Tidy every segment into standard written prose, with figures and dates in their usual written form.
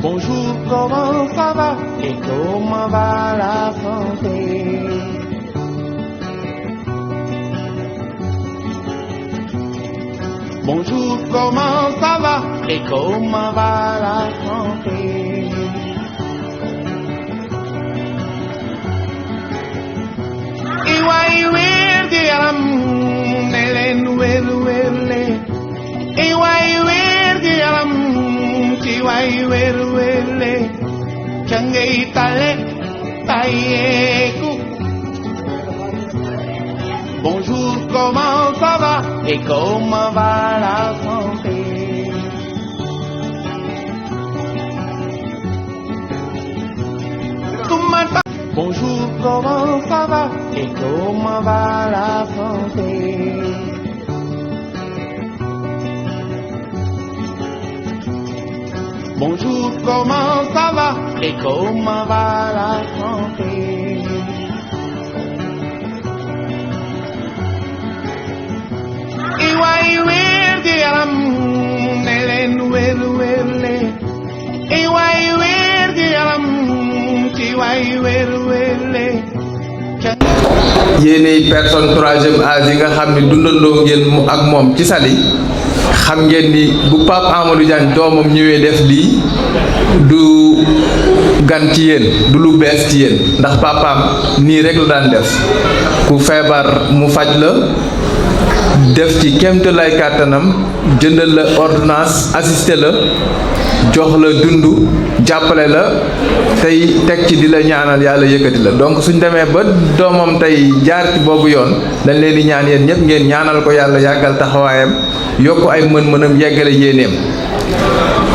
Bonjour, comment ça va et comment va la santé? Bonjour, comment ça va et comment va la santé? Bonjour, comment ça va et comment va la santé? Bonjour, comment ça va et comment va la santé? Bonjour, comment ça va et comment va la santé? yéenay personne troisième âge yi nga xam ne dundandoo ngeen ak moom ci Saly xam ngeen ni bu Pape Amadou Diagne doomam ñëwee def lii du gan ci yéen du lu bees ci yéen ndax papaam nii rek la daan def ku feebar mu faj la def ci kémte lay kàttanam jëndal la ordonnance assisté la jox la dund jàppale la tey teg ci di la ñaanal yàlla yëkkati la donc suñ demee ba doomam tey jaar ci boobu yoon dañ leen di ñaan yéen ñëpp ngeen ñaanal ko yàlla yàggal taxawaayam yokk ay mën-mënam yeggale yéeneem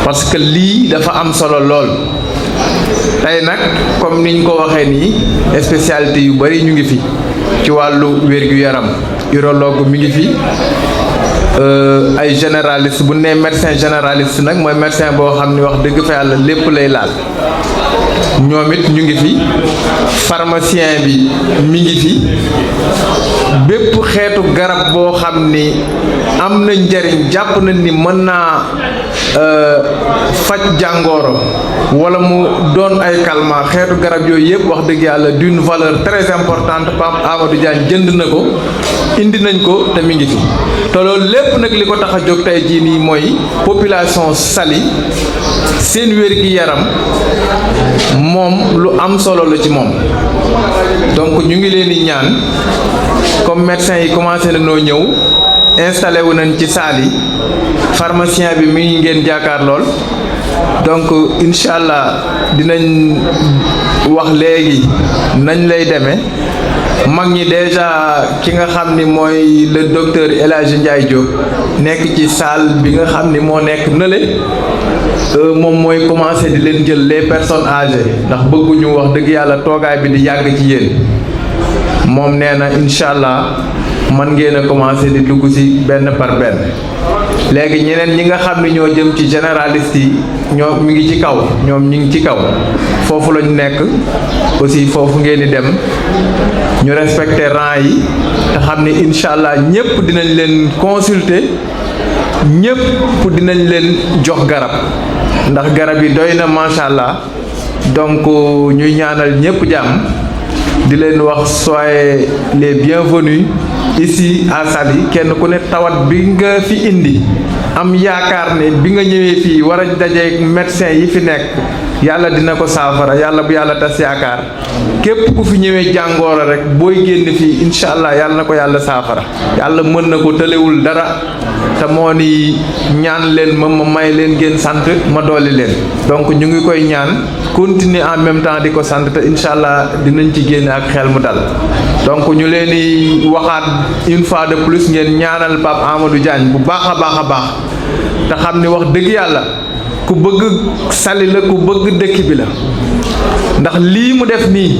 parce que lii dafa am solo lool tey nag comme niñ ko waxee nii spécialité yu bari ñu ngi fi ci wàllu wér-gu-yaram urologue mi ngi fi ay généraliste bu nee médecin généraliste nag mooy médecin boo xam ni wax dëgg fa yàlla lépp lay laal ñoom it ñu ngi fi pharmacien bi mi ngi fi bépp xeetu garab boo xam ni am na njariñ jàpp na ni mën naa faj jàngoro wala mu doon ay calmant xeetu garab yooyu yëpp wax dëgg yàlla d'une valeur très importante Pape Amadou Diagne jënd na ko indi nañ ko te mi ngi fi te loolu lépp nag li ko tax a jóg tey jii nii mooy population Saly seen wér-gi-yaram moom lu am solo la ci moom donc ñu ngi leen di ñaan comme médecin yi commencé na noo ñëw installé wu nañ ci Saly pharmacien bi mi ngi ngeen jàkkaar lool donc incha allah dinañ wax léegi nañ lay demee mag ñi déjà ki nga xam ni mooy le docteur El Hadji Ndiaye Diop nekk ci salle bi nga xam ni moo nekk nële moom mooy commencé di leen jël les personnes âgées ndax bëgguñu wax dëgg yàlla toogaay bi di yàgg ci yéen moom nee na incha allah man ngeen a commencé di dugg ci benn par benn léegi ñeneen ñi nga xam ne ñoo jëm ci généraliste yi ñoo mi ngi ci kaw ñoom ñi ngi ci kaw foofu lañu nekk aussi foofu ngeen di dem ñu respecter rang yi te xam ne incha allah ñëpp dinañ leen consulter ñëpp dinañ leen jox garab ndax garab yi doy na macha allah donc ñuy ñaanal ñëpp jàmm di leen wax soyez les bienvenus ici à Saly kenn ku ne tawat bi nga fi indi am yaakaar ne bi nga ñëwee fii war a dajeeg médecin yi fi nekk yàlla dina ko saafara yàlla bu yàlla tas yaakaar képp ku fi ñëwee jàngooro rek booy génn fii incha allah yàlla na ko yàlla saafara yàlla mën na ko tëlewul dara te moo ni ñaan leen ma may leen ngeen sant ma dolli leen donc ñu ngi koy ñaan continuer en même temps di ko sant te incha allah dinañ ci génne ak xel mu dal donc ñu leen di waxaat une fois de plus ngeen ñaanal Pape Amadou Diagne bu baax a baax a baax te xam ni wax dëgg yàlla ku bëgg Saly la ku bëgg dëkk bi la ndax lii mu def nii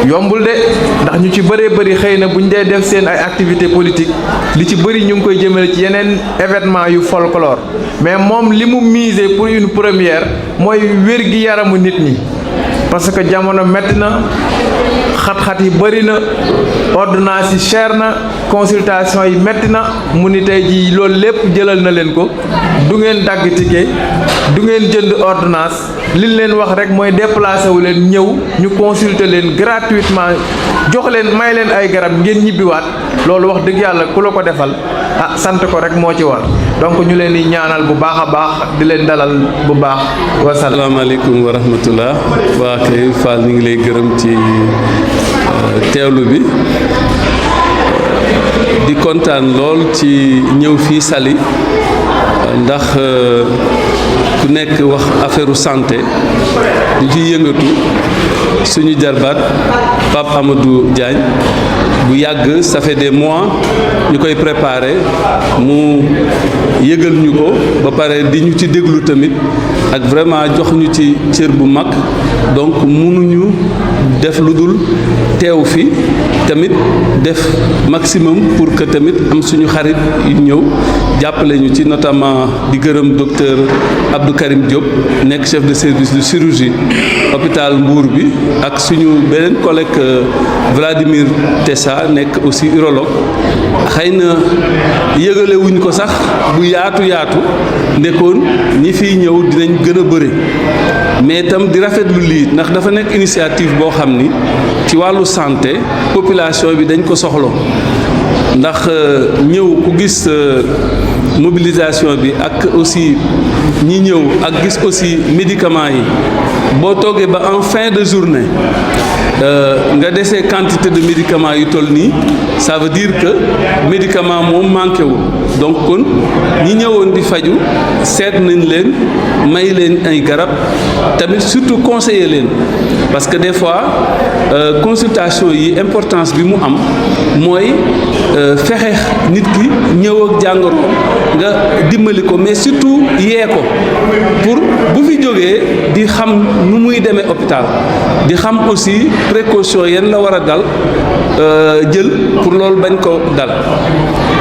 yombul de ndax ñu ci bëree bëri xëy na bu ñu dee def seen ay activité politique li ci bëri ñu ngi koy jëmale ci yeneen événement yu folklore mais moom li mu miser pour une première mooy wér gi yaramu nit ñi parce que jamono metti na xat-xat yi bëri na ordonnance yi cher na consultation yi metti na mu ni tey jii loolu lépp jëlal na leen ko du ngeen dagg ticket du ngeen jënd ordonnance liñ leen wax rek mooy déplacé wu leen ñëw ñu consulter leen gratuitement jox leen may leen ay garab ngeen ñibbiwaat loolu wax dëgg yàlla ku la ko defal ah sant ko rek moo ci war donc ñu leen di ñaanal bu baax a baax di leen dalal bu baax wasalaam. asalaamaaleykum wa rahmatullah waa kay Fall ñu ngi lay gërëm ci teewlu bi di kontaan lool ci ñëw fii Saly ndax ku nekk wax affaire santé ñu ciy yëngatu suñu jarbaat Pape Amadou Diagne bu yàgg ça fait des mois ñu koy préparer mu yëgal ñu ko ba pare di ñu ci déglu tamit ak vraiment jox ñu ci cër bu mag donc mënuñu def lu dul teew fi tamit def maximum pour que tamit am suñu xarit yu ñëw jàppale ñu ci notamment di gërëm docteur Abdou Karim Diop nekk chef de service de chirurgie hôpital Mbour bi ak suñu beneen collègue Vladimir Tessa nekk aussi urologue xëy na yëgale wuñ ko sax bu yaatu ndekkoon ñi fiy ñëw dinañ gën a bëri mais itam di rafetlu lii ndax dafa nekk initiative boo xam ni ci wàllu santé population bi dañ ko soxlo ndax ñëw ku gis mobilisation bi ak aussi ñi ñëw ak gis aussi médicaments yi boo toogee ba en fin de journée nga desee quantité de médicaments yu toll nii ça veut dire que médicament moom manqué wul donc kon ñi ñëwoon di faju seet nañ leen may leen ay garab tamit surtout conseiller leen parce que des fois consultation yi importance bi mu am mooy fexe nit ki ñëw ak jàngoro nga dimbali ko mais surtout yee ko pour bu fi jógee di xam nu muy demee hôpital di xam aussi précaution yenn la war a dal jël pour loolu bañ ko dal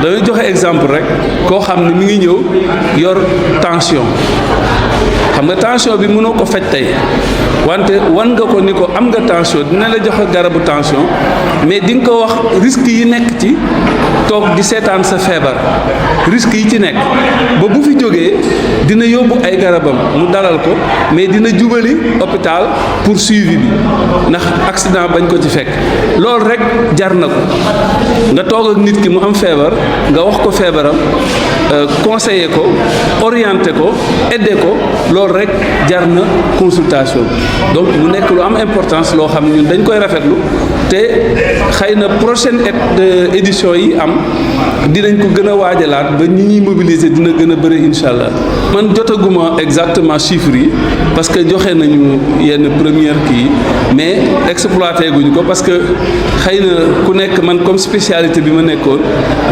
damay joxe exemple rek koo xam ne mi ngi ñëw yor tension xam nga tension bi mënoo ko faj tey wante wan nga ko ni ko am nga tension dina la joxe garabu tension mais di nga ko wax risque yi nekk ci toog di seetaan sa feebar risque yi ci nekk ba bu fi jógee dina yóbbu ay garabam mu dalal ko mais dina jubali hôpital pour suivi bi ndax accident bañ ko ci fekk loolu rek jar na ko nga toog ak nit ki mu am feebar nga wax ko feebaram conseiller ko orienter ko aider ko loolu rek jar na consultation donc mu nekk lu am importance loo xam ne ñun dañ koy rafetlu te xëy na prochaine édition yi am dinañ ko gën a waajalaat ba ñi ñuy mobiliser dina gën a bëri incha allah man jotaguma exactement chiffres yi parce que joxe nañu yenn première kii mais exploité guñ ko parce que xëy na ku nekk man comme spécialité bi ma nekkoon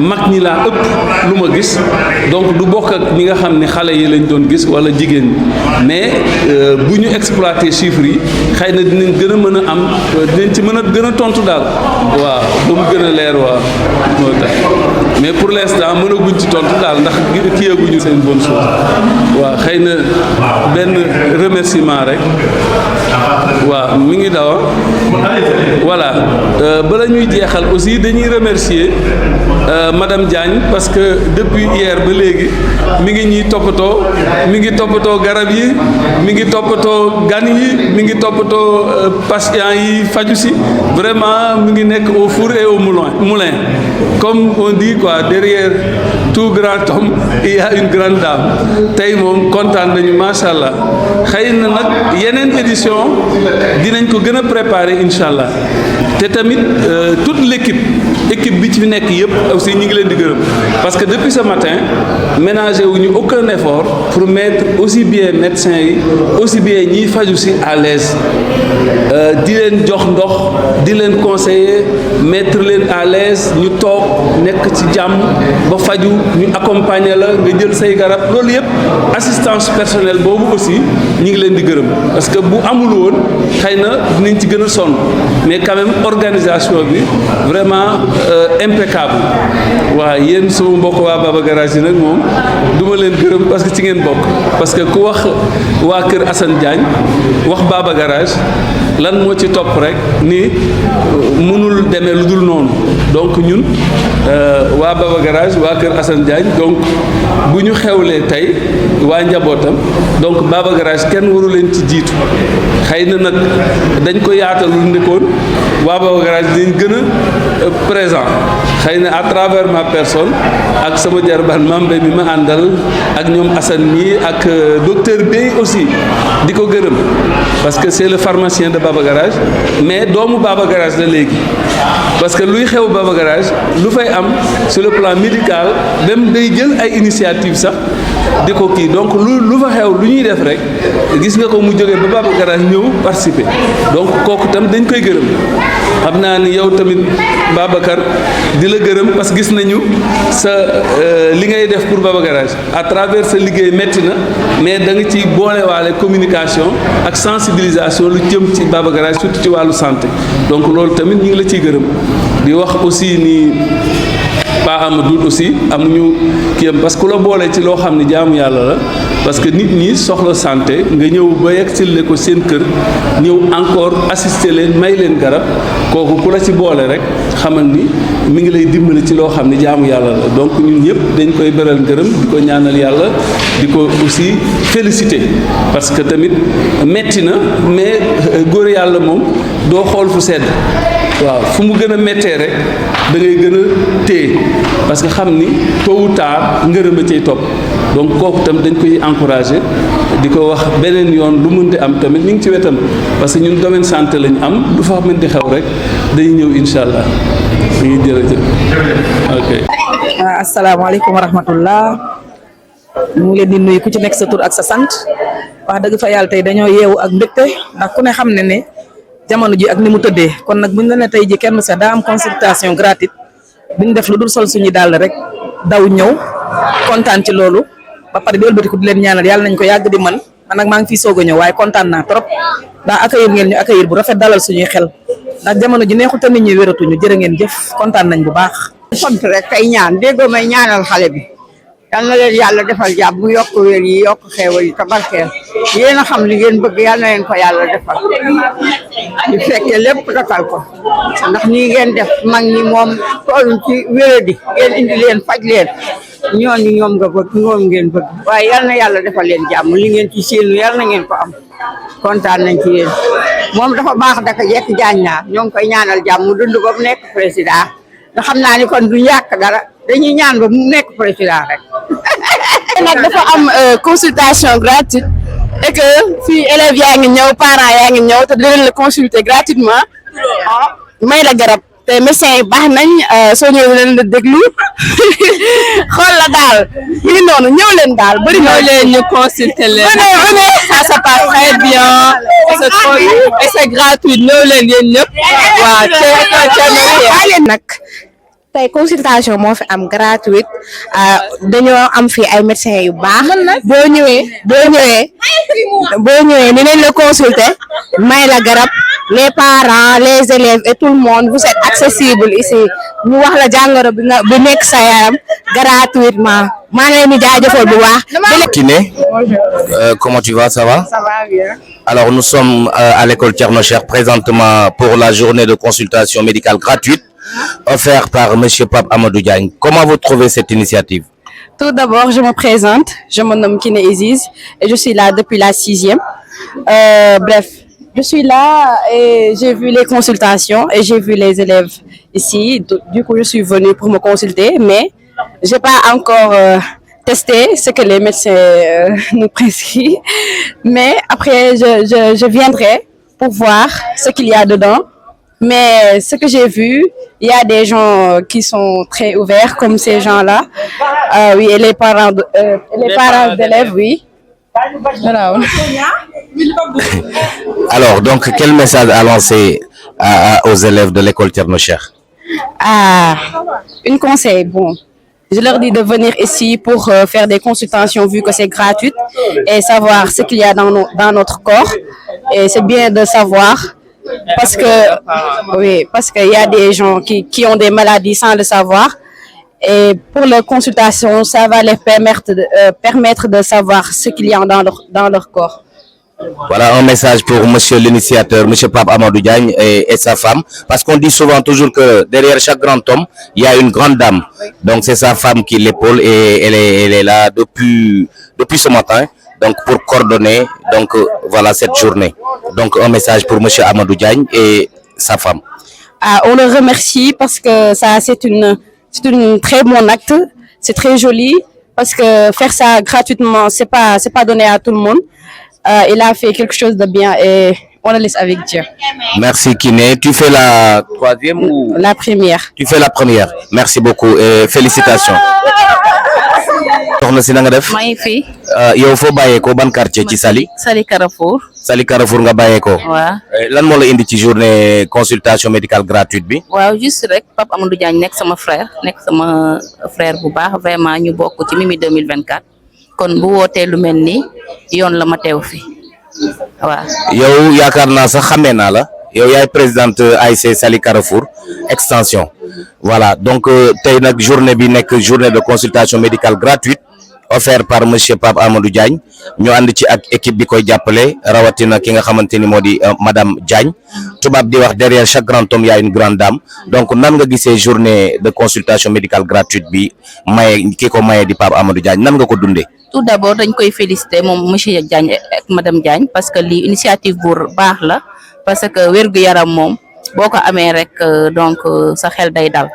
mag ñi laa ëpp lu ma gis donc du bokk ak ñi nga xam ne xale yi lañ doon gis wala jigéen ñi mais bu ñu exploité chiffres yi xëy na dinañ gën a mën a am dinañ ci mën a gën a tontu daal waaw ba mu gën a leer waaw moo tax mais pour l'instant mënaguñ ci tontu daal ndax kiyaguñu seen bonne chose waaw xëy na benn remerciement rek waaw mi ngi dawa voilà bala ñuy jeexal aussi dañuy remercier madame Diagne parce que depuis hier ba léegi mi ngi ñuy toppatoo mi ngi toppatoo garab yi mi ngi toppatoo gan yi mi ngi toppatoo patients yi faju si vraiment mi ngi nekk au four et au moulin comme on dit quoi derrière tout grand homme il y a une grande dame tey moom kontaan nañu macha allah xëy na nag yeneen édition dinañ ko gën a préparer incha allah te tamit toute équipe bi ci nekk yëpp aussi ñu ngi leen di gërëm parce que depuis ce matin ménagé wuñu aucun effort pour mettre aussi bien médecins yi aussi bien ñiy faju si à l'aise di leen jox ndox di leen conseiller mettre leen à l'aise ñu toog nekk ci jàmm ba faju ñu accompagner la nga jël say garab loolu yëpp assistance personnelle boobu aussi ñu ngi leen di gërëm parce que bu amul woon xëy na dinañ ci gën a sonn mais quand même organisation bi vraiment impeccable waaw yéen sama mbokk waa Baba Garage yi nag moom duma leen gërëm parce que ci ngeen bokk parce que ku wax waa kër Assane Diagne wax Baba Garage lan moo ci topp rek ni mënul demee lu dul noonu donc ñun waa Baba Garage waa Kër Assane Diagne donc bu ñu xewlee tey waa njabootam donc Baba Garage kenn waru leen ci jiitu xëy na nag dañ ko yaatalul ndikoon waa Baba Garage dañ gën a présent xëy na à travers ma personne ak sama jarbaat Mambé mi ma àndal ak ñoom Assane mi ak docteur Bey aussi di ko gërëm parce que c'est le pharmacien de Baba Garage mais doomu Baba Garage la léegi parce que luy xew Baba Garage lu fay am sur le plan médical même day jël ay initiative sax di ko kii donc lu fa xew lu ñuy def rek gis nga ko mu jógee ba Baba Garage ñëw participer donc kooku tam dañ koy gërëm xam naa ni yow tamit Babacar di la gërëm parce que gis nañu sa li ngay def pour Baba Garage à travers sa liggéey métti na mais da nga ci boolewaale communication ak sensibilisation lu jëm ci Baba Garage surtout ci wàllu santé donc loolu tamit ñu ngi la ciy gërëm di wax aussi ni Pa Amadou aussi amuñu kii am parce que ku la boole ci loo xam ne jaamu yàlla la parce que nit ñi soxla santé nga ñëw ba yegsil ko seen kër ñëw encore assister leen may leen garab kooku ku la ci boole rek xamal ni mi ngi lay dimbali ci loo xam ne jaamu yàlla la donc ñun ñëpp dañ koy beral ngërëm di ko ñaanal yàlla di ko aussi féliciter parce que tamit metti na mais góor yàlla moom doo xool fu sedd waaw fu mu gën a méttee rek da ngay gën a téye parce que xam ni tôt ou tard ngërëm a cay topp donc kooku tam dañ koy encourager di ko wax beneen yoon lu mënti am tamit ñu ngi ci wetam parce que ñun domaine santé lañu am lu fa mënti xew rek dañuy ñëw incha allah ñu ngi jërëjëf ok. asalaamaaleykum wa rahmatullah ñu ngi leen di nuyu ku ci nekk sa tur ak sa sant wax dëgg fa yàlla tey dañoo yeewu ak mbégte ndax ku ne xam ne ne jamono ji ak ni mu tëddee kon nag buñ la ne tey ji kenn sax daa am consultation gratuite buñ def lu dul sol suñu dàll rek daw ñëw kontaan ci loolu ba pare di ëlbatiku di leen ñaanal yàlla nañ ko yàgg di man nag maa ngi fii soog a ñëw waaye kontaan naa trop ndax accueillir ngeen ñu accueillir bu rafet dalal suñuy xel ndax jamono ji neexul te nit ñi wératuñu jërë ngeen jëf kontaan nañ bu baax. sant rek kay ñaan déggoo may ñaanal xale bi yal na leen yàlla defal jàmm mu yokk wér yi yokk xeewal yi te barkeel yéen a xam li ngeen bëgg yal na leen ko yàlla defal ñu fekkee lépp dakal ko ndax nii ngeen def mag ñi moom tolluñ ci wéradi ngeen indi leen faj leen ñooñu ñoom nga bëgg ñoom ngeen bëgg waaye yal na yàlla defal leen jàmm li ngeen ci séenu yal na ngeen ko am kontaan nañ ci yéen moom dafa baax daka jekk jaañ naa ñoo ngi koy ñaanal jàmm mu dund ba mu nekk président nga xam naa ni kon du ñàkk dara dañuy ñaan ba mu nekk président rek. nag dafa am consultation gratuite et que fii élèves yaa ngi ñëw parents yaa ngi ñëw te dinañ la consulter gratuitement may la garab te médecins yi baax nañ soo ñëwee leen la déglu xool la daal ñu ngi noonu ñëw leen daal bëri ñëw leen ñu consulter leen venez ça se passe très bien c'est trop et c'est gratuit ñëw leen yéen ñëpp waaw te nag tey consultation moo fi am gratuite dañoo am fii ay médecins yu baax boo ñëwee ni leen la consulter may la garab les parents les élèves et tout le monde vous êtes accessible ici ñu wax la jàngoro bi nekk sa yaram gratuitement maa ngi leen di jaajëfal bu baax. Kiné, comment tu vas, ça va? Ça va bien. Alors nous sommes à l'école Thierno Cheikh présentement pour la journée de consultation médicale gratuite offerte par Monsieur Pape Amadou Diagne. Comment vous trouvez cette initiative? Tout d'abord, je me présente, je me nomme Kiné Iziz et je suis là depuis la 6e. Bref, je suis là et j'ai vu les consultations et j'ai vu les élèves ici. Du coup, je suis venue pour me consulter, mais j'ai pas encore testé ce que les médecins nous prescrivent. Mais après, je viendrai pour voir ce qu'il y a dedans. Mais ce que j'ai vu, il y a des gens qui sont très ouverts, comme ces gens-là. Oui, et les parents d'élèves, oui. Voilà. Alors, donc, quel message à lancer aux élèves de l'école Thierno Cheikh? Un conseil, bon. Je leur dis de venir ici pour faire des consultations vu que c'est gratuit et savoir ce qu'il y a dans notre corps. Et c'est bien de savoir parce qu'il y a des gens qui ont des maladies sans le savoir. Et pour la consultation, ça va leur permettre de savoir ce qu'il y a dans leur corps. Voilà un message pour monsieur l'initiateur, monsieur Pape Amadou Diagne et sa femme, parce qu'on dit souvent toujours que derrière chaque grand homme, il y a une grande dame. Donc c'est sa femme qui l'épaule et elle est là depuis ce matin, donc pour coordonner donc voilà cette journée. Donc un message pour monsieur Amadou Diagne et sa femme. Ah, on le remercie parce que ça c'est une très bon acte, c'est très joli parce que faire ça gratuitement c'est pas donné à tout le monde. Il a fait quelque chose de bien et on le laisse avec Dieu. Merci Kiné. Tu fais la troisième ou la première? Tu fais la première. Merci beaucoup et félicitations. soxna si na nga def. maa ngi fi. yow foo bàyyeekoo ban quartier ci Saly. Saly Carrefour. Saly Carrefour nga bàyyeekoo. waaw. lan moo la indi ci journée consultation médicale gratuite bi. waaw juste rek Pape Amadou Diagne nekk sama frère bu baax vraiment ñu bokk ci Mimi 2024 kon bu wootee lu mel ni yoon la ma teew fi waaw. yow yaakaar naa sax xamee naa la. yow yaay présidente ASC Saly Carrefour extension. voilà donc tey nag journée bi nekk journée de consultation médicale gratuite offert par monsieur Pape Amadou Diagne ñu ànd ci ak équipe bi koy jàppale rawatina ki nga xamante ni moo di madame Diagne tubaab di wax derrière chaque grand homme y a une grande dame donc nan nga gisee journée de consultation médicale gratuite bi maye ki ko maye di Pape Amadou Diagne nan nga ko dundee. tout d'abord dañ koy féliciter moom monsieur Diagne ak madame Diagne parce que lii initiative bu baax la parce que wérgu yaram moom boo ko amee rek donc sa xel day dal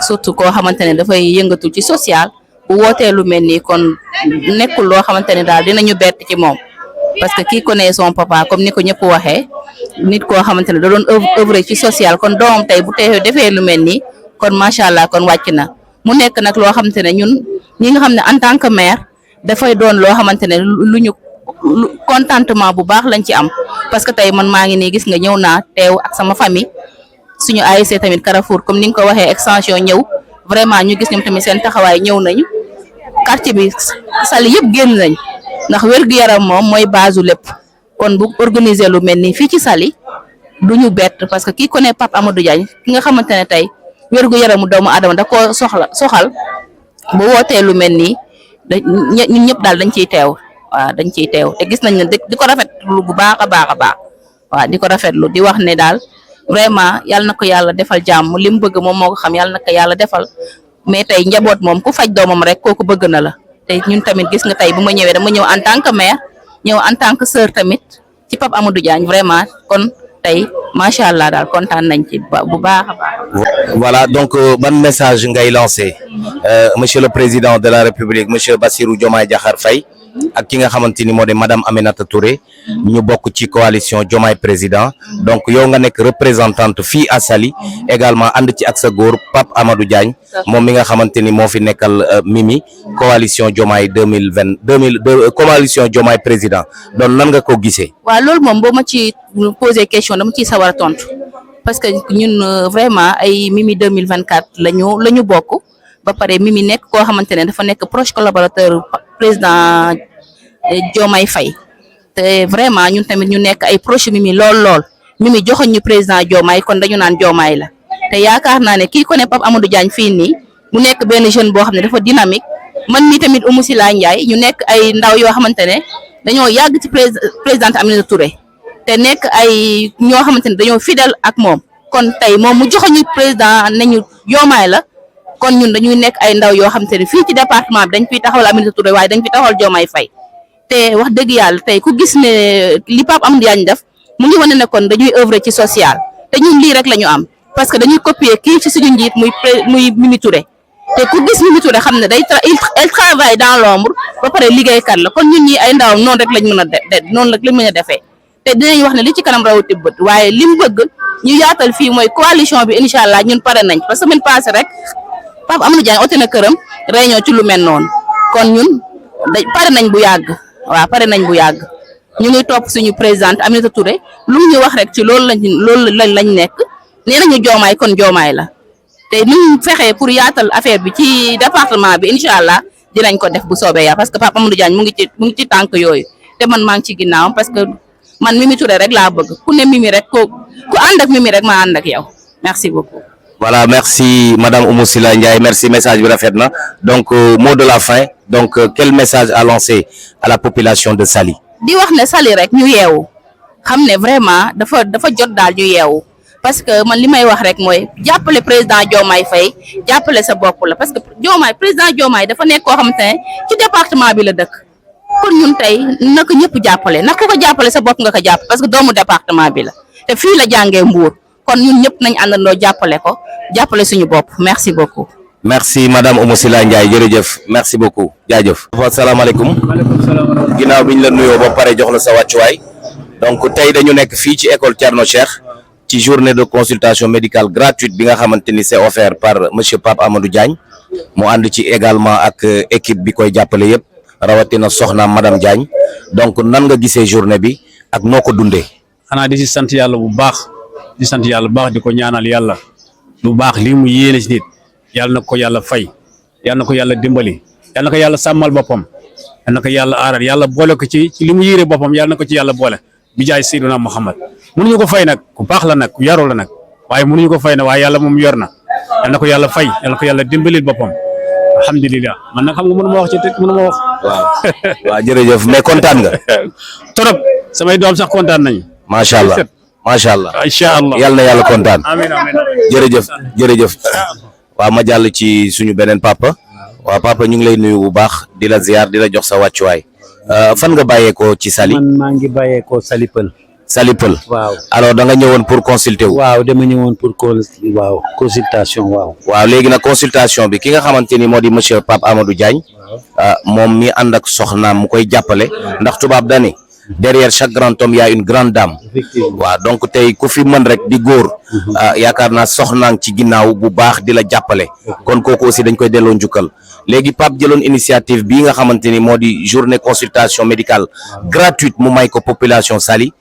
surtout koo xamante ne dafay yëngatu ci social. bu wootee lu mel nii kon nekkul loo xamante ne daal dinañu bett ci moom parce que qui connaît son papa comme ni ko ñëpp waxee nit koo xamante ne da doon œuvre ci social kon doomam tey bu tey defee lu mel nii kon macha allah kon wàcc na mu nekk nag loo xamante ne ñun ñi nga xam ne en tant que mère dafay doon loo xamante ne lu ñu contentement bu baax lañ ci am parce que tey man maa ngi nii gis nga ñëw naa teew ak sama famille suñu ASC tamit Carrefour comme ni nga ko waxee extension ñëw. vraiment ñu gis ñoom tamit seen taxawaay ñëw nañu quartier bi Saly yëpp génn nañ ndax wér-gu-yaram moom mooy base lépp kon bu organiser lu mel nii fii ci Saly du ñu bett parce que ki connaît Pape Amadou Diagne ki nga xamante ne tey wér-gu-yaramu doomu aadama da koo soxal bu wootee lu mel nii ñun ñëpp daal dañ ciy teew waaw dañ ciy teew te gis nañ ne di ko rafetlu bu baax a baax waaw di ko rafetlu di wax ne daal. vraiment yàlla na ko yàlla defal jàmm li mu bëgg moom moo ko xam yàlla na ko yàlla defal mais tey njaboot moom ku faj doomam rek kooku bëgg na la te ñun tamit gis nga tey bu ma ñëwee dama ñëw en tant que mère ñëw en tant que sœur tamit ci Pape Amadou Diagne vraiment kon tey macha allah daal kontaan nañ ci bu baax a baax. voilà donc ban message ngay lancé monsieur le président de la république monsieur Bassirou Diomaye Diakhar Faye ak ki nga xamante ni moo di madame Aminata Touré ñu bokk ci coalition Diomaye président donc yow nga nekk représentante fii à Saly également ànd ci ak sa góor Pape Amadou Diagne moom mi nga xamante ni moo fi nekkal Mimi coalition Diomaye 2022 coalition Diomaye président donc nan nga ko gisee. waaw loolu moom boo ma ci posé question dama ciy sawar a tontu parce que ñun vraiment ay Mimi 2024 la ñu bokk ba pare Mimi nekk koo xamante ne dafa nekk proche collaborateur président Diomaye Faye te vraiment ñun tamit ñu nekk ay proche Mimi lool Mimi joxoñ ñu président Diomaye kon dañu naan Diomaye la te yaakaar naa ne kii ko ne Pape Amadou Diagne fii nii mu nekk benn jeune boo xam ne dafa dynamique man mi tamit Oumou Sila Ndiaye ñu nekk ay ndaw yoo xamante ne dañoo yàgg ci présidente Aminata Touré te nekk ay ñoo xamante ne dañoo fidèle ak moom kon tey moom mu joxoñu président nañu Diomaye la kon ñun dañuy nekk ay ndaw yoo xamante ne fii ci département bi dañ fiy taxawal Aminata Touré waaye dañ fi taxawal Diomaye Faye te wax dëgg yàlla tey ku gis ne li Pape Amadou Diagne def mu ngi wane ne kon dañuy œuvrer ci social te ñun lii rek la ñu am parce que dañuy copier kii ci suñu njiit muy Mimi Touré te ku gis Mimi Touré xam ne elle travaille dans l'ombre ba pare liggéeykat la kon ñun ñi ay ndawam noonu rek lañ mën a noonu rek lañ mën a defee te dinañ wax ne li ci kanam rawati bët waaye li mu bëgg ñu yaatal fii mooy coalition bi incha allah ñun pare nañ parce que semaine passée rek Pape Amadou Diagne oote na këram réunion ci lu mel noonu kon ñun pare nañ bu yàgg waaw pare nañ bu yàgg ñu ngi topp suñu présidente Aminata Touré lu ñu wax rek ci loolu lañ nekk nee nañu Diomaye kon Diomaye la te ni ñu fexee pour yaatal affaire bi ci département bi incha allah dinañ ko def bu soobee yaa parce que Pape Amadou Diagne mu ngi ci tànk yooyu te man maa ngi ci ginnaawam parce que man Mimi Touré rek laa bëgg ku ne Mimi rek ku ànd ak Mimi rek ma ànd ak yow merci beaucoup. Voilà, merci Madame Oumou Sila Ndiaye, merci message bi rafet na donc mot de la fin donc quel message à lancer à la population de Saly. di wax ne Saly rek ñu yeewu xam ne vraiment dafa jot daal ñu yeewu parce que man li may wax rek mooy jàppale président Diomaye Faye jàppale sa bopp la parce que président Diomaye dafa nekk koo xamante ne ci département bi la dëkk kon ñun tey na ko ñëpp jàppale ndax ku ko jàppale sa bopp nga ko jàpp parce que doomu département bi la te fii la jàngee Mbour kon ñun ñëpp nañ àndandoo jàppale ko jàppale suñu bopp merci beaucoup. merci madame Oumou Sylla Ndiaye jërëjëf merci beaucoup jaajëf. asalaamaaleykum. ginnaaw bi ñu la nuyoo ba pare jox la sa wàccuwaay donc tey dañu nekk fii ci école Thierno Cheikh ci journée de consultation médicale gratuite bi nga xamante ni c'est offert par monsieur Pape Amadou Diagne mu ànd ci également ak équipe bi koy jàppale yëpp rawatina soxna madame Diagne donc nan nga gisee journée bi ak noo ko dundee. xanaa di si sant yàlla bu baax di sant yàlla bu baax di ko ñaanal yàlla lu baax lii mu yéene ci nit yàlla na ko yàlla fay yàlla na ko yàlla dimbali yàlla na ko yàlla sàmmal boppam yàlla na ko yàlla aaral yàlla boole ko ci li mu yéene boppam yàlla na ko ci yàlla boole bi jaay Seydina Muhammad mënuñu ko fay nag ku baax la nag ku yaru la nag waaye mënuñu ko fay nag waaye yàlla moom yor na yàlla na ko yàlla fay yàlla na ko yàlla dimbalil boppam alhamdulilah man nag xam nga mënu ma wax ci tëj mënu ma wax. waaw jërëjëf mais kontaan nga. trop samay doom sax kontaan nañu. macha allah macha allah. incha allah yàlla na yàlla kontaan. amiin amiin jërëjëf. waaw ma jàll ci suñu beneen papa. waaw papa ñu ngi lay nuyu bu baax di la ziar di la jox sa wàccuwaay. fan nga bàyyeekoo ci Saly. man maa ngi bàyyeekoo Saly Peul. Saly Peul. waaw alors da nga ñëwoon pour consulter wu. waaw dama ñëwoon pour consultation waaw. waaw léegi nag consultation bi ki nga xamante ni moo di monsieur Pape Amadou Diagne. moom mi ànd ak soxnaam mu koy jàppale. ndax tubaab dani derrière chaque grand homme y a une grande dame. waaw donc tey ku fi mën rek di góor. yaakaar naa soxnaang ci ginnaaw bu baax di la jàppale. kon kooku aussi dañ koy delloo njukkal. léegi Pape jëloon initiative bii nga xamante ni moo di journée consultation médicale gratuite mu may ko population Saly.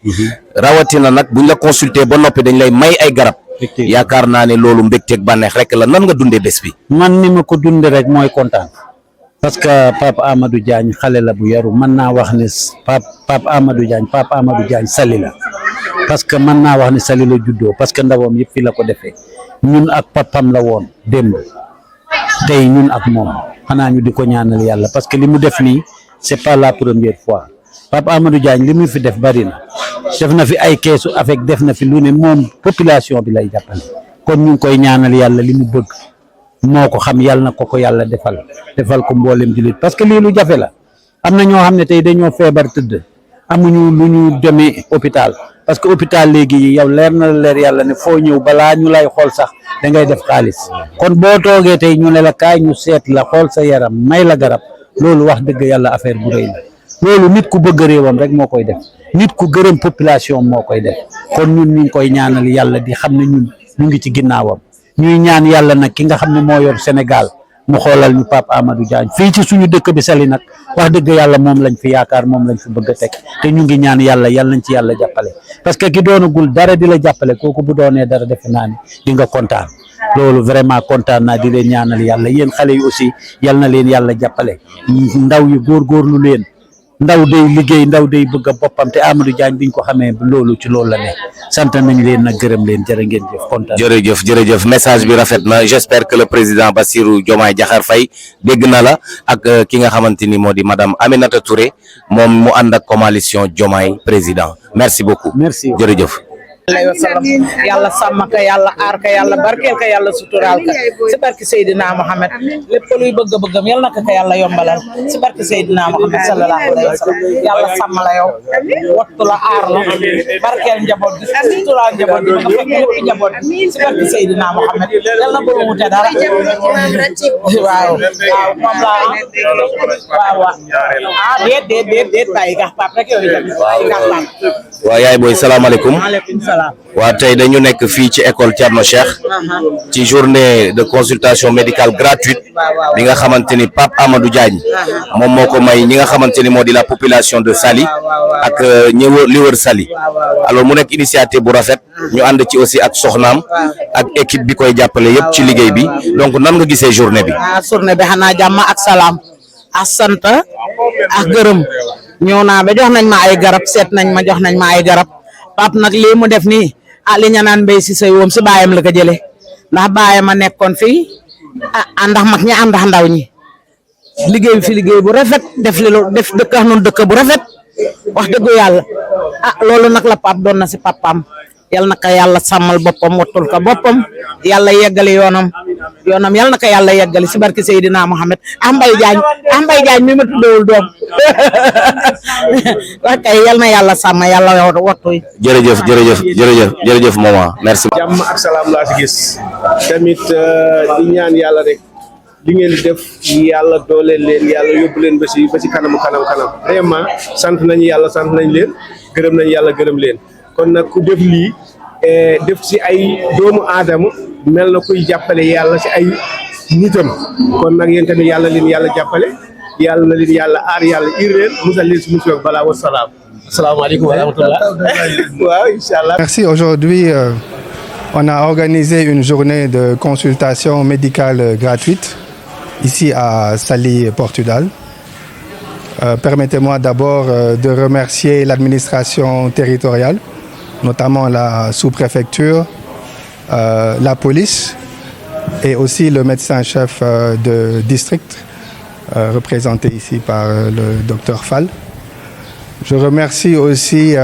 rawatina nag buñ la consulter ba noppi dañ lay may ay garab. yaakaar naa ne loolu mbégteeg bànneex rek la nan nga dundee bés bi. man ni ma ko dundee rek mooy kontaan. parce que Pape Amadou Diagne xale la bu yaru mën naa wax ne Pape Amadou Diagne Saly la parce que mën naa wax ne Saly la juddoo parce que ndawam yëpp fi la ko defee ñun ak papam la woon démb tey ñun ak moom xanaa ñu di ko ñaanal yàlla parce que li mu def nii c'est pas la première fois Pape Amadou Diagne li mu fi def bari na def na fi ay keesu avec def na fi lu ne moom population bi lay jàppale kon ñu ngi koy ñaanal yàlla li mu bëgg moo ko xam yàlla na ko yàlla defal ko mboolem jullit parce que lii lu jafe la am na ñoo xam ne tey dañoo feebar tëdd amuñu lu ñu demee hôpital parce que hôpital léegi yow leer na leer yàlla ne foo ñëw balaa ñu lay xool sax da ngay def xaalis kon boo toogee tey ñu ne la kaay ñu seet la xool sa yaram may la garab loolu wax dëgg yàlla affaire bu rëy la loolu nit ku bëgg réewam rek moo koy def nit ku gërëm population moo koy def kon ñun ñu ngi koy ñaanal yàlla di xam ne ñun ñu ngi ci ginnaawam ñuy ñaan yàlla nag ki nga xam ne moo yor Sénégal mu xoolal ñu Pape Amadou Diagne fii ci suñu dëkk bi Saly nag wax dëgg yàlla moom lañ fi yaakaar moom lañ fi bëgg a teg te ñu ngi ñaan yàlla nañ ci yàlla jàppale parce que ki doonagul dara di la jàppale kooku bu doonee dara defe naa ni di nga kontaan loolu vraiment kontaan naa di leen ñaanal yàlla yéen xale yi aussi yal na leen yàlla jàppale ndaw yi góorgóorlu leen ndaw day liggéey ndaw day bëgg a boppam te Amadou Diagne biñ ko xamee loolu ci loolu la ne sant nañ leen nag gërëm leen jërë ngeen jëf kontaan. jërëjëf message bi rafet na j'espère que le président Bassirou Diomaye Diakhar Faye dégg na la ak ki nga xamante ni moo di madame Aminata Touré moom mu ànd ak coalition Diomaye président merci beaucoup. merci jërëjëf. alayhi wa sallam yàlla sàmm ka yàlla aar ka yàlla barkeel ka yàlla suturaal ka si barke Seydina Mohamed lépp luy bëgg-bëggam yal na ko yàlla yombalal si barke Seydina Mohamed sallallahu alayhi wa sallam yàlla sàmm la yow wattu la aar la barkeel njaboot bi suturaal njaboot bi ba nga fekk lépp njaboot bi si barke Seydina Mohamed yal na bul wute dara waaw moom laa waaw déet bàyyi gax paap rek yooyu tamit bàyyi gax paap waaw yaay booy salaamaaleykum. maaleykum salaam. waaw tey dañu nekk fii ci école Thierno Cheikh ci journée de consultation médicale gratuite bi nga xamante ni Pape Amadou Diagne moom moo ko may ñi nga xamante ni moo di la population de Saly ak li wër Saly alors mu nekk initiative bu rafet ñu ànd ci aussi ak soxnaam ak équipe bi koy jàppale yëpp ci liggéey bi donc nan nga gisee journée bi. journée bi xanaa jàmm ak salaam ak sant ak gërëm ñëw naa ba jox nañ ma ay garab seet nañ ma jox nañ ma ay garab Pape nag lii mu def nii li ñu naan mbéy si say woom si baayam la ko jëlee ndax baayam a nekkoon fii àndax mag ñi àndax ndaw ñi liggéey fi liggéey bu rafet def dëkk noonu dëkk bu rafet wax dëgg yàlla loolu nag la Pape doon na si papaam yal na ko yàlla sàmmal boppam wattul ko boppam yàlla yeggali yoonam yal na ko yàlla yeggali si barke Seydina Mohamed Mbaye Diagne mi ma tuddewul doom wax kay yal na yàlla sàmm yàlla wattu. jërëjëf maman merci. jàmm ak salaam laa si gis tamit di ñaan yàlla rek li ngeen di def yàlla dooleel leen yàlla yóbbu leen ba si kanam vraiment sant nañu yàlla sant nañ leen gërëm nañ yàlla gërëm leen kon nag ku def lii def si ay doomu aadama mel na kuy jàppale yàlla si ay nitam kon nag yéen tamit yàlla leen yàlla jàppale yàlla na leen yàlla aar yàlla ir leen musal leen si musiba balaa wa salaam asalaamaaleykum wa rahmatullah waaw inchallah. Merci. Aujourd'hui on a organisé une journée de consultation médicale gratuite ici à Saly Portudal. Permettez-moi d'abord de remercier l'administration territoriale, notamment la sous-préfecture, la police et aussi le médecin-chef de district, représenté ici par le docteur Fall. Je remercie aussi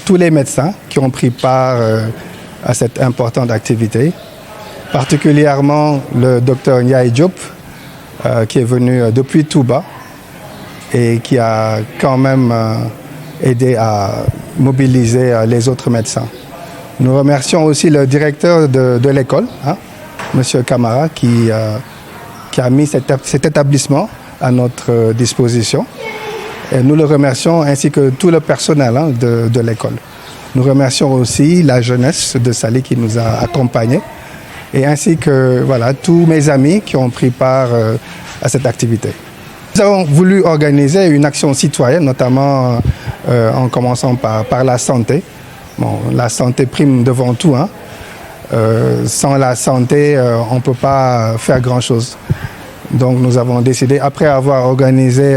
tous les médecins qui ont pris part à cette importante activité, particulièrement le docteur Ndiaye Diop, qui est venu depuis Touba et qui a quand même aidé à mobiliser les autres médecins. Nous remercions aussi le directeur de l'école, Monsieur Camara, qui a mis cet établissement à notre disposition. Et nous le remercions ainsi que tout le personnel de l'école. Nous remercions aussi la jeunesse de Saly qui nous a accompagnés et ainsi que tous mes amis qui ont pris part à cette activité. Nous avons voulu organiser une action citoyenne, notamment en commençant par la santé. Bon, la santé prime devant tout. Sans la santé, on ne peut pas faire grand-chose. Donc nous avons décidé, après avoir organisé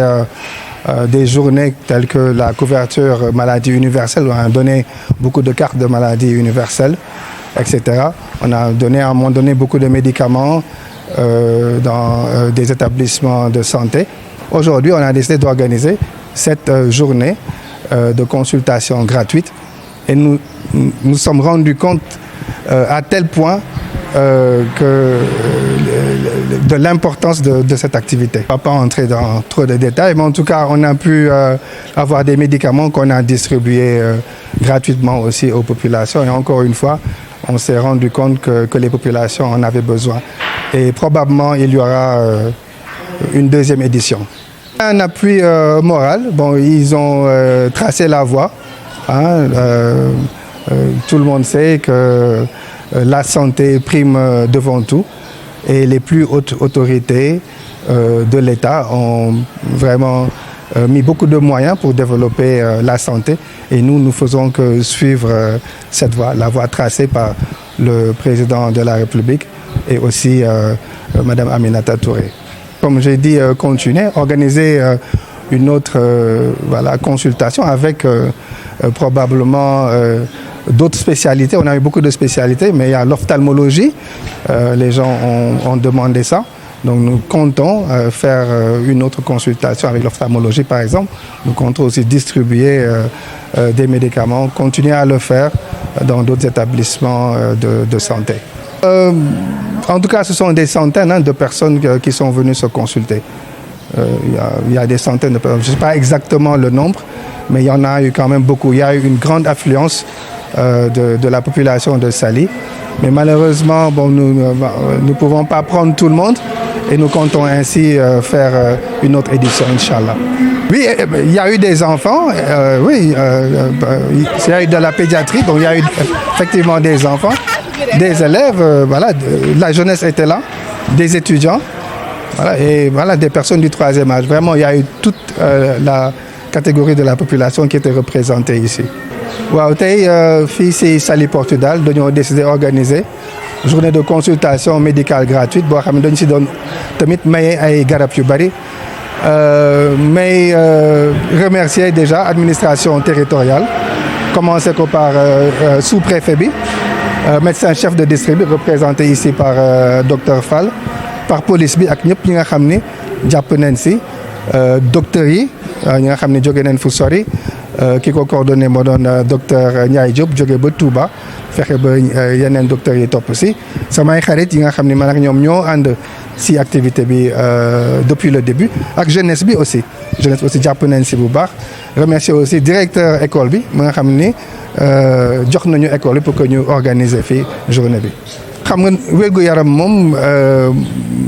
des journées telles que la couverture maladie universelle, on a donné beaucoup de cartes de maladie universelle, etc. On a donné à un moment donné beaucoup de médicaments dans des établissements de santé. Aujourd'hui, on a décidé d'organiser cette journée de consultation gratuite et nous sommes rendus compte à tel point de l'importance de cette activité. On ne va pas entrer dans trop de détails, mais en tout cas, on a pu avoir des médicaments qu'on a distribués gratuitement aussi aux populations. Et encore une fois, on s'est rendu compte que les populations en avaient besoin. Et probablement, il y aura une deuxième édition. Un appui moral. Bon, ils ont tracé la voie. Tout le monde sait que la santé prime devant tout et les plus hautes autorités de l'État ont vraiment mis beaucoup de moyens pour développer la santé et nous faisons que suivre cette voie, la voie tracée par le président de la République et aussi Madame Aminata Touré. Comme j'ai dit, continuer, organiser une autre consultation avec probablement d'autres spécialités. On a eu beaucoup de spécialités, mais il y a l'ophtalmologie. Les gens ont demandé ça. Donc nous comptons faire une autre consultation avec l'ophtalmologie, par exemple. Nous comptons aussi distribuer des médicaments, continuer à le faire dans d'autres établissements de santé. En tout cas, ce sont des centaines de personnes qui sont venues se consulter. Il y a des centaines de personnes. Je ne sais pas exactement le nombre, mais il y en a eu quand même beaucoup. Il y a eu une grande affluence de la population de Saly. Mais malheureusement, nous ne pouvons pas prendre tout le monde et nous comptons ainsi faire une autre édition, Inch'Allah. Oui, il y a eu des enfants, il y a eu de la pédiatrie, donc il y a eu effectivement des enfants, des élèves, la jeunesse était là, des étudiants, et des personnes du troisième âge. Vraiment, il y a eu toute la catégorie de la population qui était représentée ici. Waaw tey fii si Saly Portudal dañoo décidé organiser journée de consultation médicale gratuite boo xam ne dañu si doon tamit maye ay garab yu bari mais remercier déjà administration territoriale commencer ko par sous-préfet bi médecin chef de district bi représenté ici par docteur Fall par police bi ak ñëpp ñi nga xam ni jàpp nañ si docteurs yi ñi nga xam ne jóge nañ fu sori ki ko coordonné moo doon docteur Ndiaye Diop jóge ba Touba fexe ba yeneen docteurs yi topp si samay xarit yi nga xam ne man ak ñoom ñoo ànd si activité bi depuis le début ak jeunesse bi aussi jàpp nañ si bu baax remercier aussi directeur école bi ma nga xam ni jox nañu école bi pour que ñu organiser fii journée bi. xam nga wér-gu-yaram moom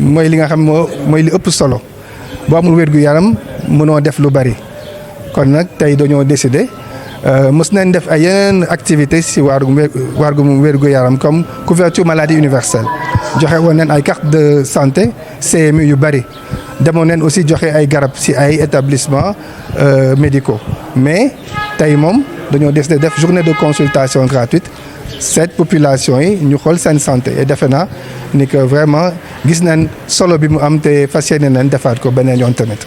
mooy li nga xam mooy li ëpp solo boo amul wér-gu-yaram mënoo def lu bari kon nag tey dañoo décider mës nañ def ay yeneen activité si wàllum wér-gu-yaram comme couverture maladie universelle joxe woon nañ ay carte de santé CMU yu bari demoon nañ aussi joxe ay garab si ay établissements médicaux mais tey moom dañoo décider def journée de consultation gratuite cette population yi ñu xool seen santé et defe naa ni que vraiment gis nañ solo bi mu am te fas yéene nañ defaat ko beneen yoon tamit.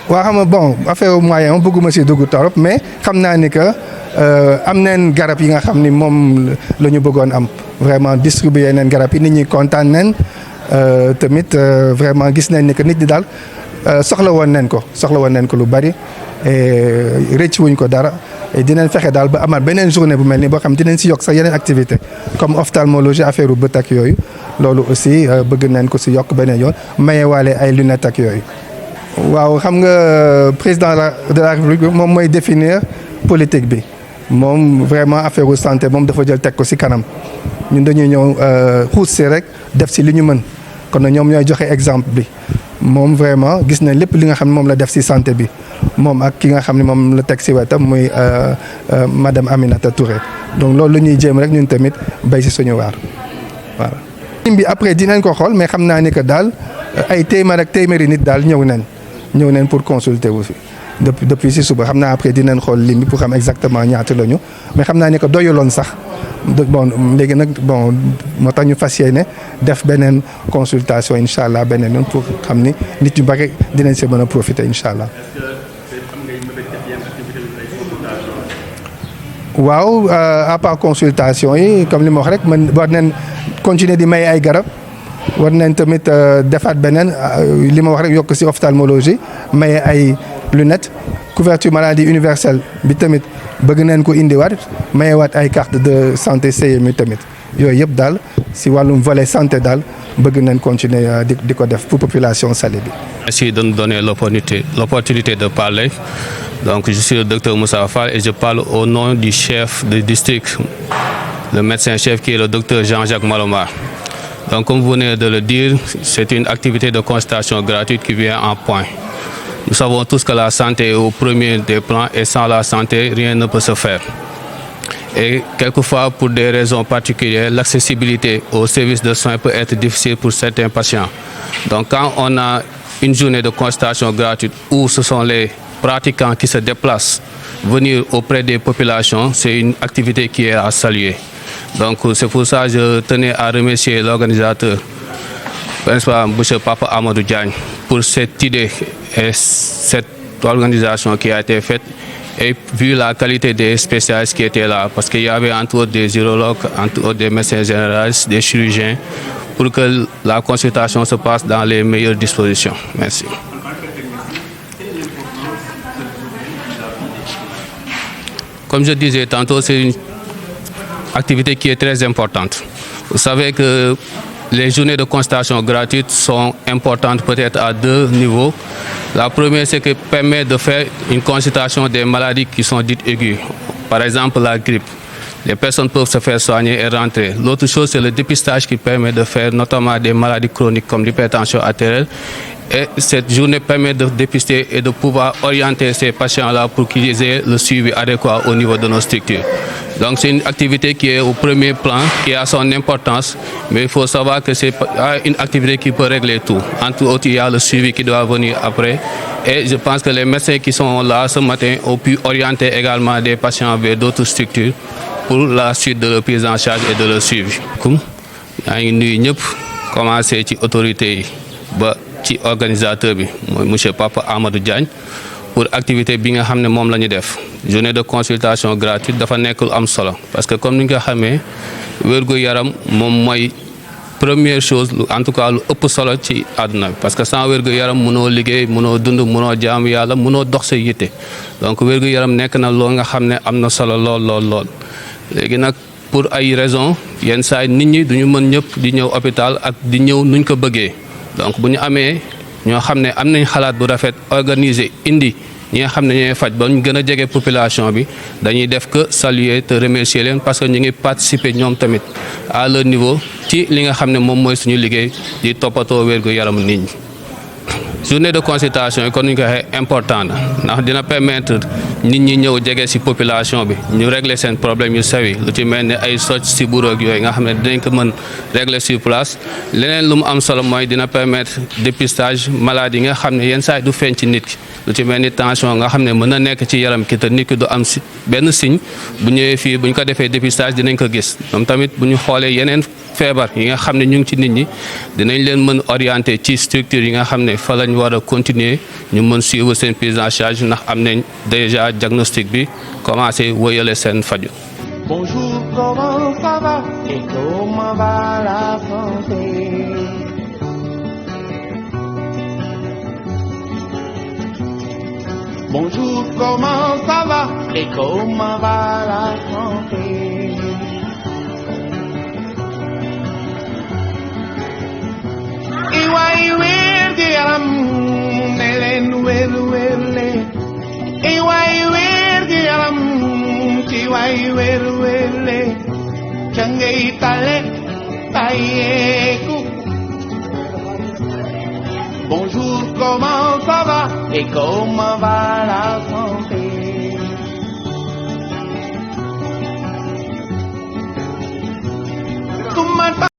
waa xam nga bon affaire moyen moom bëgguma si dugg torop mais xam naa ni que am nañ garab yi nga xam ni moom la ñu bëggoon am vraiment distribuer nañ garab yi nit ñi kontaan nañ tamit vraiment gis nañ ni que nit ñi daal soxla woon nañ ko lu bari et rëcc wuñ ko dara et dinañ fexe daal ba amaat beneen journée bu mel ni boo xam dinañ si yokk sax yeneen activité comme ophtalmologie affaire u bët ak yooyu loolu aussi bëgg nañ ko si yokk beneen yoon mayewaale ay lunettes ak yooyu. waaw xam nga président de la République moom mooy définir politique bi moom vraiment affaire u santé moom dafa jël teg ko si kanam ñun dañuy ñëw xuus si rek def si li ñu mën kon nag ñoom ñooy joxe exemple bi moom vraiment gis nañ lépp li nga xam ne moom la def si santé bi moom ak ki nga xam ne moom la teg si wetam muy madame Aminata Touré donc loolu la ñuy jéem rek ñun tamit béy si suñu waar voilà. bi après dinañ ko xool mais xam naa ni que daal ay téeméeri nit daal ñëw nañ pour consulter wu fi depuis si suba xam naa après dinañ xool lim bi pour xam exactement ñaata la ñu mais xam naa ni que doyuloon sax bon léegi nag bon moo tax ñu fas yéene def beneen consultation incha allah beneen yoon pour xam ni nit ñu bari dinañ si mën a profiter incha allah. waaw à part consultation yi comme li ma wax rek man war nañ continuer di may ay garab. war nañ tamit defaat beneen li ma wax rek yokk ci ophtalmologie maye ay lunettes couverture maladie universelle bi tamit bëgg nañ ko indiwaat mayewaat ay carte de santé CMU tamit yooyu yëpp daal ci wàllum volet santé daal bëgg nañ continuer di ko def pour population Saly bi. Merci de nous donner l'opportunité de parler. Donc je suis le docteur Moussa Fall et je parle au nom du chef de district, le médecin-chef qui est le docteur Jean-Jacques Malomar. Donc, comme vous venez de le dire, c'est une activité de consultation gratuite qui vient en point. Nous savons tous que la santé est au premier des plans et sans la santé, rien ne peut se faire. Et quelquefois, pour des raisons particulières, l'accessibilité aux services de soins peut être difficile pour certains patients. Donc, quand on a une journée de consultation gratuite où ce sont les pratiquants qui se déplacent, venir auprès des populations, c'est une activité qui est à saluer. Donc c'est pour ça que je tenais à remercier l'organisateur, principalement M. Papa Amadou Diagne, pour cette idée et cette organisation qui a été faite et vu la qualité des spécialistes qui étaient là, parce qu'il y avait entre autres des urologues, entre autres des médecins généralistes, des chirurgiens, pour que la consultation se passe dans les meilleures dispositions. Merci. Comme je disais tantôt, c'est une activité qui est très importante. Vous savez que les journées de consultation gratuites sont importantes peut-être à deux niveaux. La première, c'est que permet de faire une consultation des maladies qui sont dites aiguës. Par exemple, la grippe. Les personnes peuvent se faire soigner et rentrer. L'autre chose, c'est le dépistage qui permet de faire notamment des maladies chroniques comme l'hypertension artérielle. Et cette journée permet de dépister et de pouvoir orienter ces patients-là pour qu'ils aient le suivi adéquat au niveau de nos structures. Donc c'est une activité qui est au premier plan, qui a son importance, mais il faut savoir que c'est une activité qui peut régler tout. Entre autres, il y a le suivi qui doit venir après. Et je pense que les médecins qui sont là ce matin ont pu orienter également des patients vers d'autres structures pour la suite de leur prise en charge et de leur suivi. Comme nous commencé ci autorité ba ci organisateur bi monsieur Papa Amadou Diagne pour activité bi nga xam ne moom la ñu def journée de consultation gratuite dafa nekk lu am solo parce que comme ni nga xamee wérgu yaram moom mooy première chose en tout cas lu ëpp solo ci àdduna bi parce que sans wér-gu-yaram mënoo liggéey mënoo dund mënoo jaamu yàlla mënoo dox sa yitte donc wér-gu-yaram nekk na loo nga xam ne am na solo lool léegi nag pour ay raisons yenn saa yi nit ñi duñu mën ñëpp di ñëw hôpital ak di ñëw nuñ ko bëggee donc bu ñu amee ñoo xam ne am nañ xalaat bu rafet organiser indi ñi nga xam ne ñooy faj ba ñu gën a jege population bi dañuy def que saluer te remercier leen parce que ñu ngi participer ñoom tamit à leur niveau ci li nga xam ne moom mooy suñu liggéey di toppatoo wér-gu-yaramu nit ñi. journée de consultation yi kon ñu ko waxee important na ndax dina permettre nit ñi ñëw jege ci population bi ñu régler seen problème yu sew yi lu ci mel ni ay socc ci bureau yooyu nga xam ne dinañ ko mën régler sur place leneen lu mu am solo mooy dina permettre dépistage maladie yi nga xam ne yenn saa yi du feeñ ci nit ki lu ci mel ni tension nga xam ne mën na nekk ci yaram ki te nit ki du am si benn signe bu ñëwee fii bu ñu ko defee dépistage dinañ ko gis ñoom tamit bu ñu xoolee yeneen feebar yi nga xam ne ñu ngi ci nit ñi dinañ leen mën orienter ci structure yi nga xam ne fa lañ war a continuer ñu mën suivre seen prise en charge ndax am nañ déjà diagnostic bi commencé wëyale seen faju. Bonjour, comment ça va et comment va la santé? Bonjour, comment ça va et comment va la santé? Iwai di alam nelen wele Iwai di alam tiwai wele Changai tale tayeku. Bonjour, comment ça va et comment va